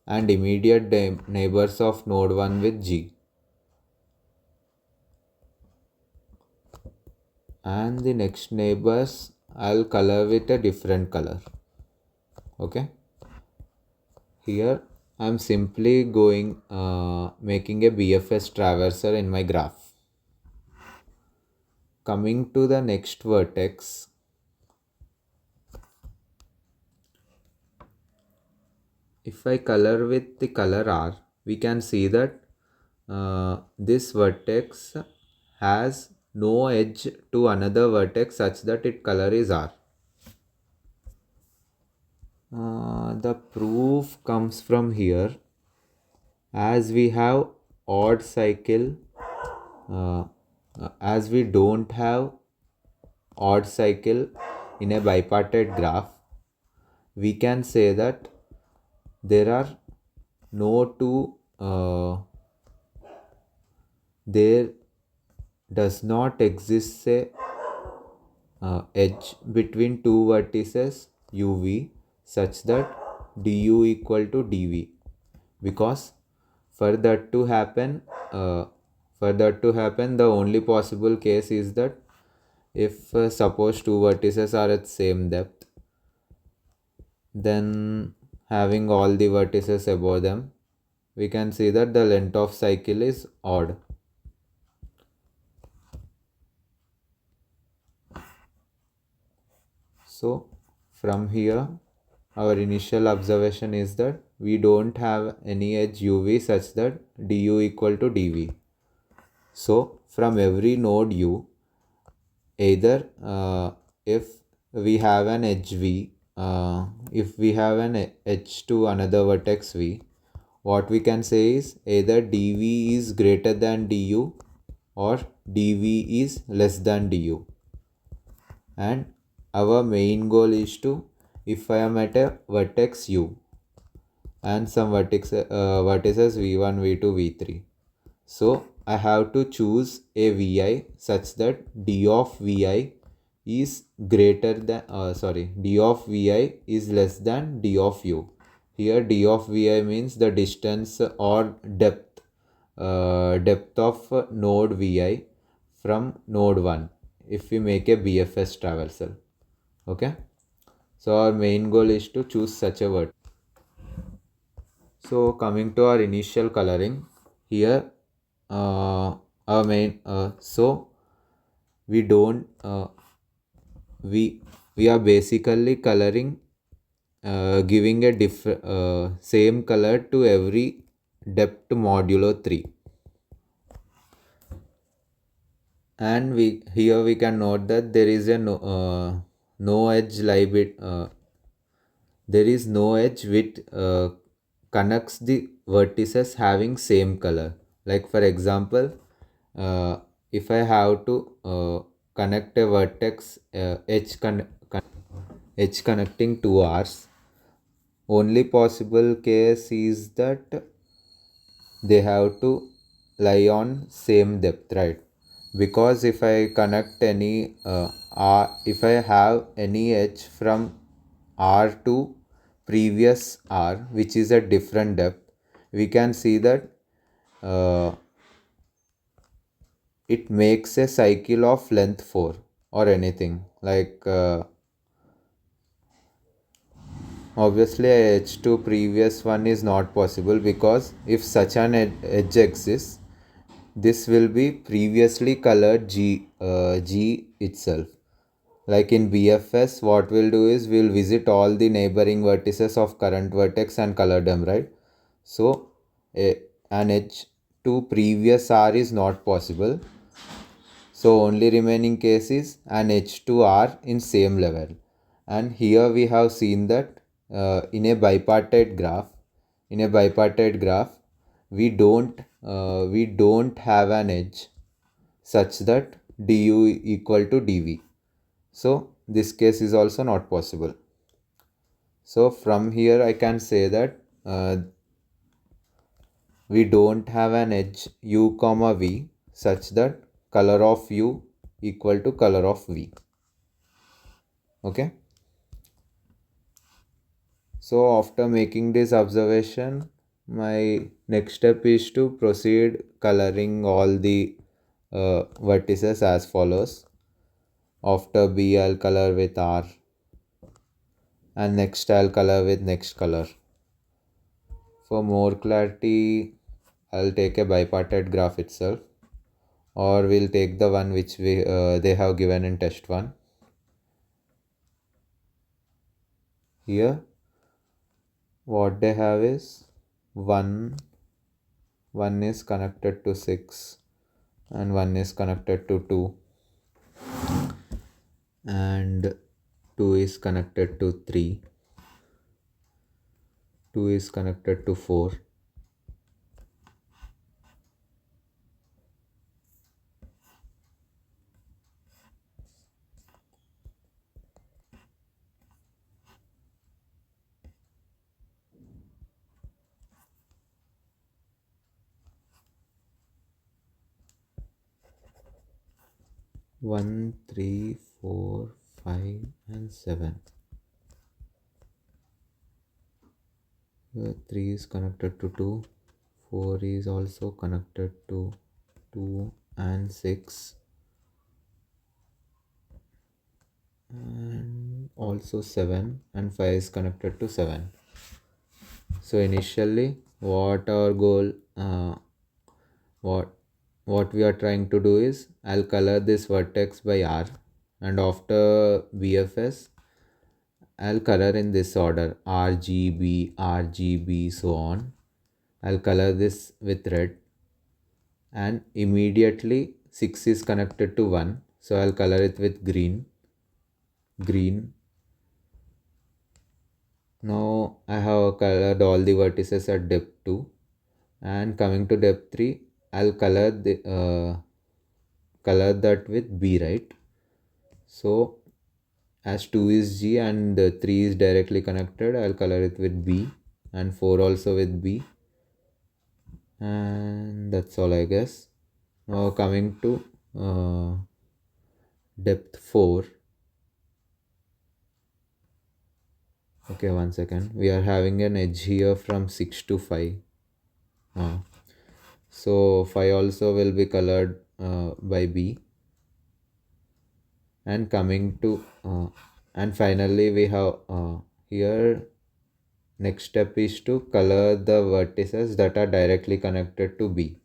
and immediate neighbors of node 1 with G. and the next neighbors I'll color with a different color. Okay, here I'm simply going making a BFS traversal in my graph. Coming to the next vertex, if I color with the color R, we can see that this vertex has no edge to another vertex such that its color is R. The proof comes from here. As we have odd cycle, uh, as we don't have odd cycle in a bipartite graph, we can say that there are no two there does not exist a edge between two vertices uv such that du equal to dv, because for that to happen the only possible case is that if suppose two vertices are at same depth, then having all the vertices above them, we can see that the length of cycle is odd. So from here our initial observation is that we don't have any edge uv such that du equal to dv. So from every node u, either if we have an edge v, if we have an edge to another vertex v, what we can say is either dv is greater than du or dv is less than du. And our main goal is to, if I am at a vertex u and some vertices v1, v2, v3, so I have to choose a vi such that d of vi is greater than d of vi is less than d of u. Here d of vi means the distance or depth of node vi from node 1 if we make a BFS traversal. Okay, so our main goal is to choose such a word. So coming to our initial coloring, here our main so we don't we are basically coloring giving a same color to every depth modulo 3, and we can note that there is a no edge there is no edge which connects the vertices having same color. Like for example, if I have to connect a vertex edge connecting two R's, only possible case is that they have to lie on same depth, right? Because if I connect any if I have any edge from R to previous R which is a different depth, we can see that it makes a cycle of length 4 or anything like obviously a edge to previous one is not possible, because if such an edge exists, this will be previously colored G itself. Like in BFS, what we'll do is we'll visit all the neighboring vertices of current vertex and color them, right? So an edge to previous R is not possible. So only remaining case is an edge to R in same level. And here we have seen that in a bipartite graph, we don't have an edge such that du equal to dv. So this case is also not possible. So from here I can say that we don't have an edge u comma v such that color of u equal to color of v. Okay. So after making this observation, my next step is to proceed coloring all the vertices as follows. After B, I'll color with R, and next I'll color with next color. For more clarity, I'll take a bipartite graph itself, or we'll take the one which they have given in test 1. Here, what they have is 1 is connected to 6, and 1 is connected to 2, and 2 is connected to 3, 2 is connected to 4, 1, 3, 4, 5, and 7. Here 3 is connected to 2, 4 is also connected to 2 and 6, and also 7, and 5 is connected to 7. So initially what our goal what we are trying to do is, I'll color this vertex by R, and after BFS I'll color in this order, RGB, RGB, so on. I'll color this with red, and immediately 6 is connected to 1, so I'll color it with green. Now I have colored all the vertices at depth 2, and coming to depth 3, I'll color that with B, right? So as 2 is G and 3 is directly connected, I'll color it with B, and 4 also with B, and that's all, I guess. Now coming to depth 4. Okay, 1 second. We are having an edge here from 6 to 5. So 5 also will be colored by B. And coming to and finally we have here, next step is to color the vertices that are directly connected to B,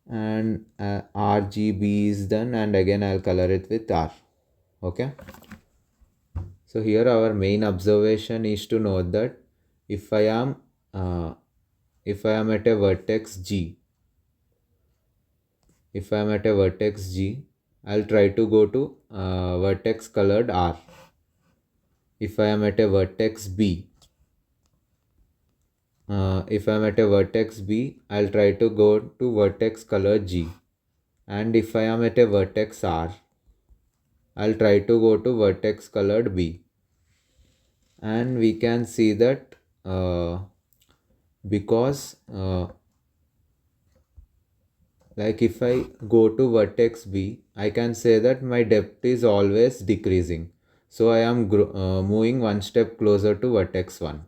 and RGB is done, and again I'll color it with R. Okay, so here our main observation is to note that if I am at a vertex G, I'll try to go to vertex colored R. If I am at a vertex B, I'll try to go to vertex color G. And if I am at a vertex R, I'll try to go to vertex colored B. And we can see that because like if I go to vertex B, I can say that my depth is always decreasing. So I am moving one step closer to vertex 1.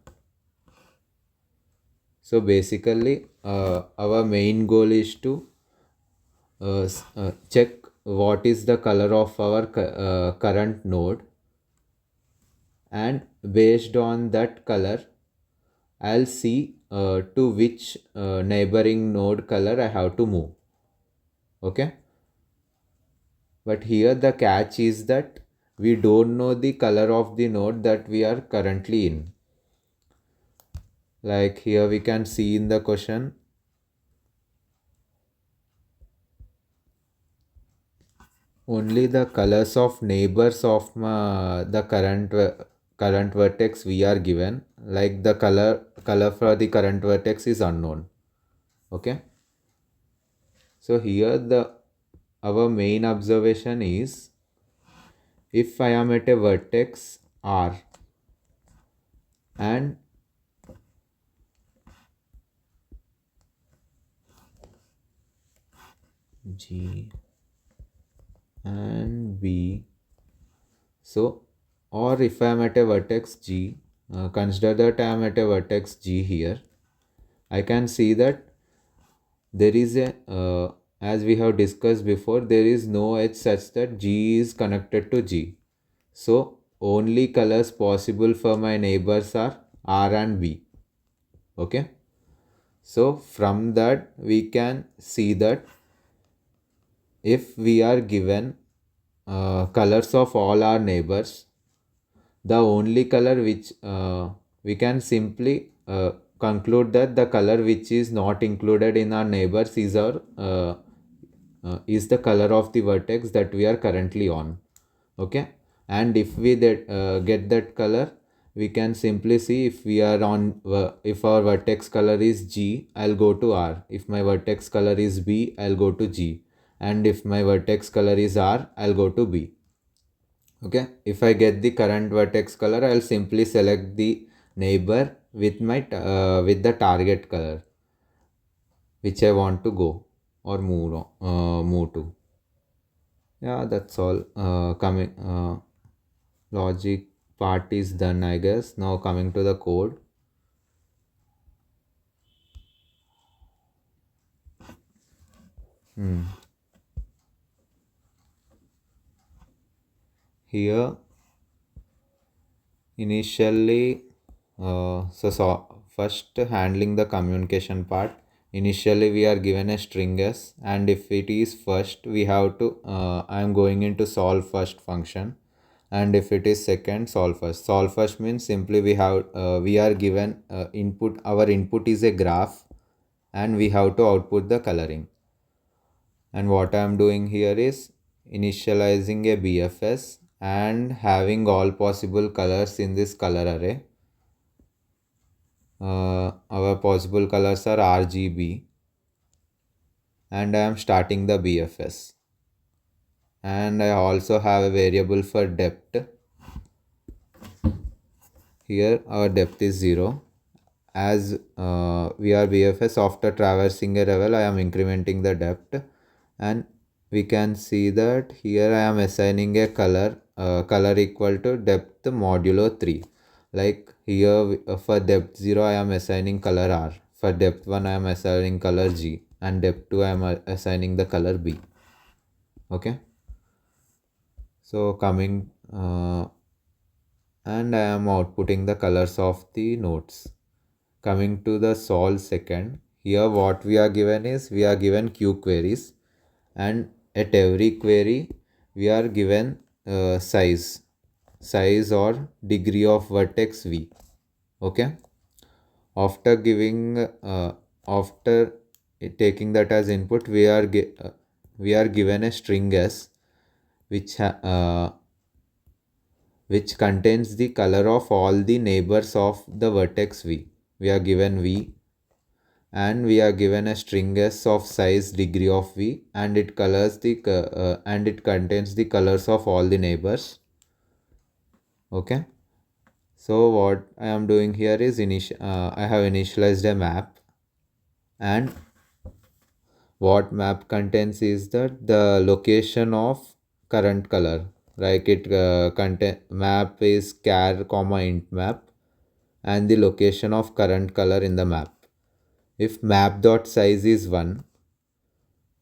So basically our main goal is to check what is the color of our current node, and based on that color I'll see to which neighboring node color I have to move. Okay, but here the catch is that we don't know the color of the node that we are currently in. Like here we can see in the question, only the colors of neighbors of the current vertex we are given, like the color for the current vertex is unknown. Okay, so here our main observation is, if I am at a vertex R and G and B, so, or if I am at a vertex G, consider that I am at a vertex G here, I can see that there is a as we have discussed before, there is no edge such that G is connected to G. So only colors possible for my neighbors are R and B. Okay. So from that we can see that if we are given colors of all our neighbors, the only color which we can simply conclude that the color which is not included in our neighbors is the color of the vertex that we are currently on. Okay, and if we get that color, we can simply see if we are on if our vertex color is G, I'll go to R. If my vertex color is B, I'll go to G, and if my vertex color is R, I'll go to B. Okay, if I get the current vertex color, I'll simply select the neighbor with my with the target color which I want to go or move to. Yeah, that's all. Coming logic part is done, I guess. Now coming to the code. Here initially first handling the communication part. Initially we are given a string s, and if it is first, we have to I am going into solve first function, and if it is second, solve first. Solve first means simply we are given input. Our input is a graph, and we have to output the coloring. And what I am doing here is initializing a BFS and having all possible colors in this color array. Our possible colors are RGB, and I am starting the BFS. And I also have a variable for depth. Here our depth is 0. As we are BFS, after traversing a level, I am incrementing the depth, and we can see that here I am assigning a color equal to depth modulo 3. Like here for depth 0 I am assigning color R, for depth 1 I am assigning color G, and depth 2 I am assigning the color B. Okay, so coming and I am outputting the colors of the nodes. Coming to the solve second, here what we are given is we are given Q queries, and at every query we are given size or degree of vertex V. Okay, after giving after taking that as input, we are given a string S which contains the color of all the neighbors of the vertex V. We are given V, and we are given a string S of size degree of V, and it contains the colors of all the neighbors. Okay, so what I am doing here is I have initialized a map, and what map contains is that the location of current color, like it map is char comma int map, and the location of current color in the map. If map dot size is 1,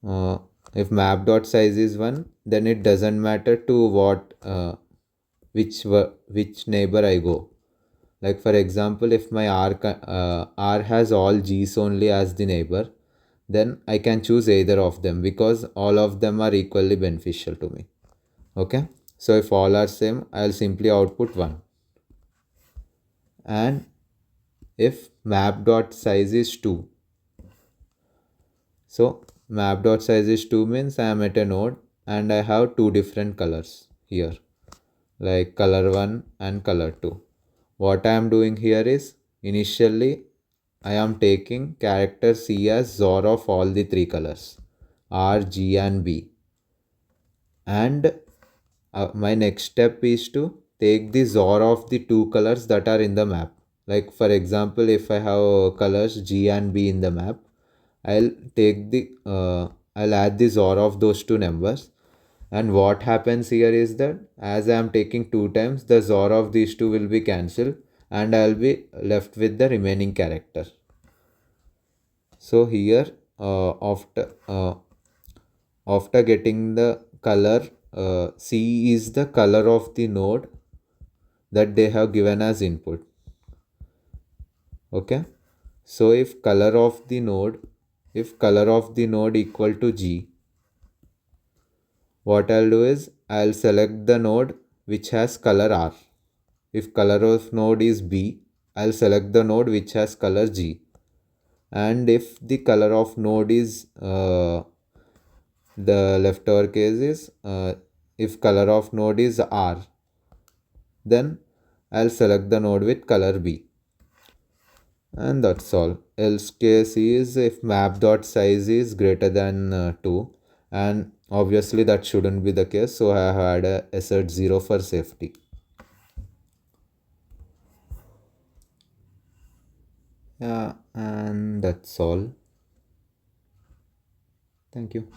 uh, then it doesn't matter to which neighbor I go. Like for example, if my R has all G's only as the neighbor, then I can choose either of them because all of them are equally beneficial to me. Okay, so if all are same, I'll simply output 1. And if map dot size is 2, so map dot size is 2 means I am at a node and I have two different colors here, like color 1 and color 2. What I am doing here is initially I am taking character C as XOR of all the three colors R, G and B, and my next step is to take the XOR of the two colors that are in the map. Like for example, if I have colors G and B in the map, I'll I'll add the XOR of those two numbers. And what happens here is that as I am taking 2 times, the XOR of these two will be cancelled and I'll be left with the remaining character. So here After getting the color, C is the color of the node that they have given as input. Okay. So if color of the node equal to G, what I'll do is I'll select the node which has color R. If color of node is B, I'll select the node which has color G. And if the color of node is the leftover case is if color of node is R, then I'll select the node with color B. And that's all. Else case is if map.size is greater than 2, and obviously that shouldn't be the case, so I had a assert 0 for safety. Yeah, and that's all. Thank you.